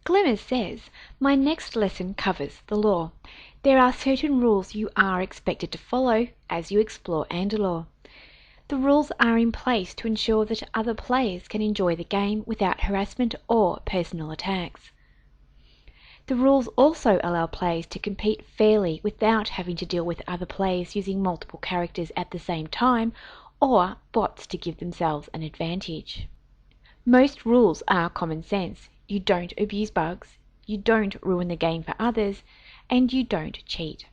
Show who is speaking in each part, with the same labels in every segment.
Speaker 1: Glimmer says, "My next lesson covers the law. There are certain rules you are expected to follow as you explore Andalore. The rules are in place to ensure that other players can enjoy the game without harassment or personal attacks. The rules also allow players to compete fairly without having to deal with other players using multiple characters at the same time or bots to give themselves an advantage. Most rules are common sense. You don't abuse bugs, you don't ruin the game for others, and you don't cheat.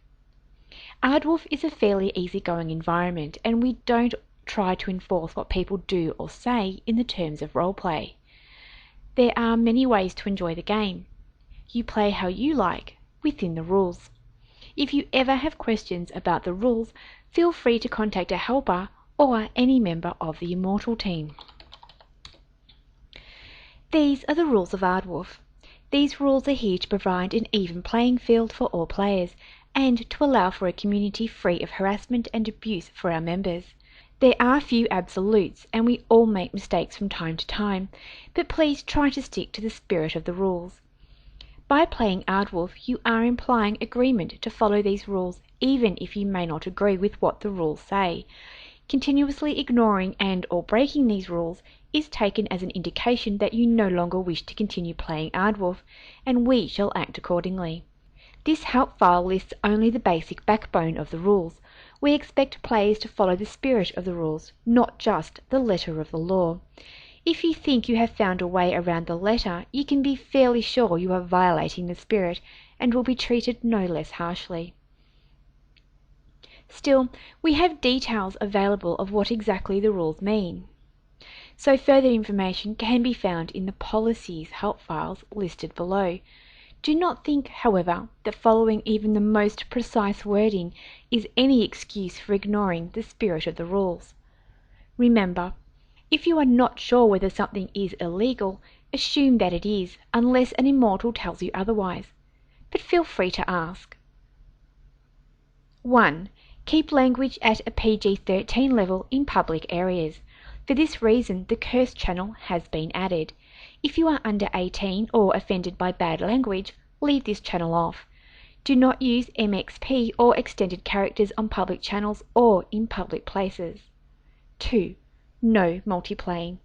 Speaker 1: Aardwolf is a fairly easygoing environment, and we don't try to enforce what people do or say in the terms of roleplay. There are many ways to enjoy the game. You play how you like, within the rules. If you ever have questions about the rules, feel free to contact a helper or any member of the Immortal team. These are the rules of Aardwolf. These rules are here to provide an even playing field for all players, and to allow for a community free of harassment and abuse for our members. There are few absolutes, and we all make mistakes from time to time, but please try to stick to the spirit of the rules. By playing Aardwolf, you are implying agreement to follow these rules, even if you may not agree with what the rules say. Continuously ignoring and or breaking these rules is taken as an indication that you no longer wish to continue playing Aardwolf, and we shall act accordingly. This help file lists only the basic backbone of the rules. We expect players to follow the spirit of the rules, not just the letter of the law. If you think you have found a way around the letter, you can be fairly sure you are violating the spirit and will be treated no less harshly. Still, we have details available of what exactly the rules mean. So further information can be found in the policies help files listed below. Do not think, however, that following even the most precise wording is any excuse for ignoring the spirit of the rules. Remember, if you are not sure whether something is illegal, assume that it is, unless an immortal tells you otherwise. But feel free to ask. 1. Keep language at a PG-13 level in public areas. For this reason, the curse channel has been added. If you are under 18 or offended by bad language, leave this channel off. Do not use MXP or extended characters on public channels or in public places. 2. No multiplaying.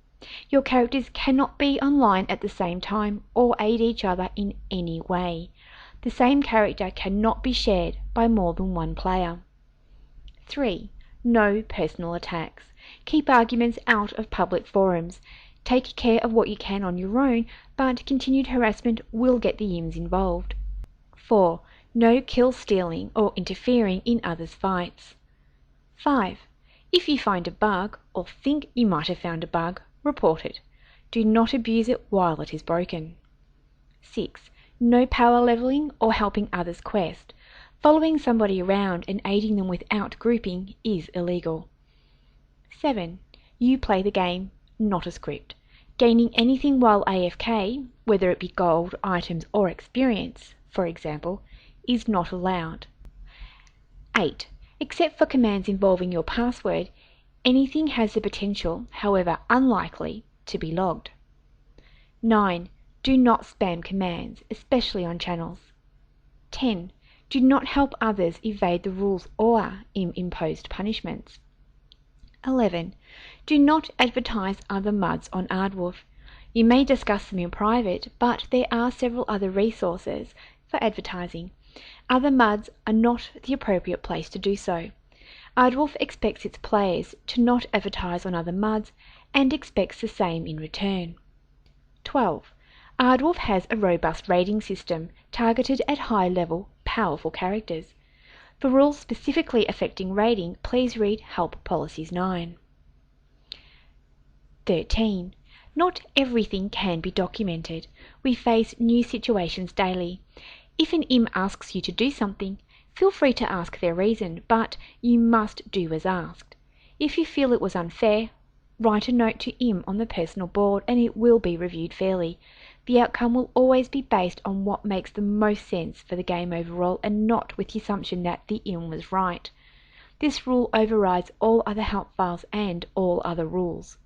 Speaker 1: Your characters cannot be online at the same time or aid each other in any way. The same character cannot be shared by more than one player. 3. No personal attacks. Keep arguments out of public forums. Take care of what you can on your own, but continued harassment will get the IMs involved. 4. No kill stealing or interfering in others' fights. 5. If you find a bug, or think you might have found a bug, report it. Do not abuse it while it is broken. 6. No power leveling or helping others quest. Following somebody around and aiding them without grouping is illegal. 7. You play the game, not a script. Gaining anything while AFK, whether it be gold, items or experience, for example, is not allowed. 8. Except for commands involving your password, anything has the potential, however unlikely, to be logged. 9. Do not spam commands, especially on channels. 10. Do not help others evade the rules or imposed punishments. 11. Do not advertise other MUDs on Aardwolf. You may discuss them in private, but there are several other resources for advertising. Other MUDs are not the appropriate place to do so. Aardwolf expects its players to not advertise on other MUDs and expects the same in return. 12. Aardwolf has a robust rating system targeted at high-level, powerful characters. For rules specifically affecting rating, please read Help Policies 9. 13. Not everything can be documented. We face new situations daily. If an IM asks you to do something, feel free to ask their reason, but you must do as asked. If you feel it was unfair, write a note to IM on the personal board and it will be reviewed fairly. The outcome will always be based on what makes the most sense for the game overall and not with the assumption that the IM was right. This rule overrides all other help files and all other rules.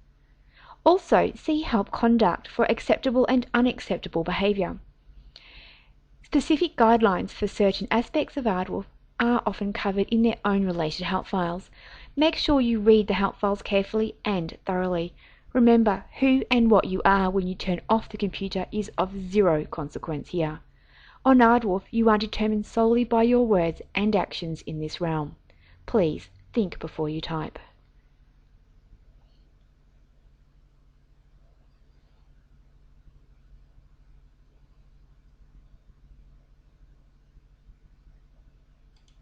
Speaker 1: Also, see Help Conduct for acceptable and unacceptable behaviour. Specific guidelines for certain aspects of Aardwolf are often covered in their own related help files. Make sure you read the help files carefully and thoroughly. Remember, who and what you are when you turn off the computer is of zero consequence here. On Aardwolf, you are determined solely by your words and actions in this realm. Please think before you type.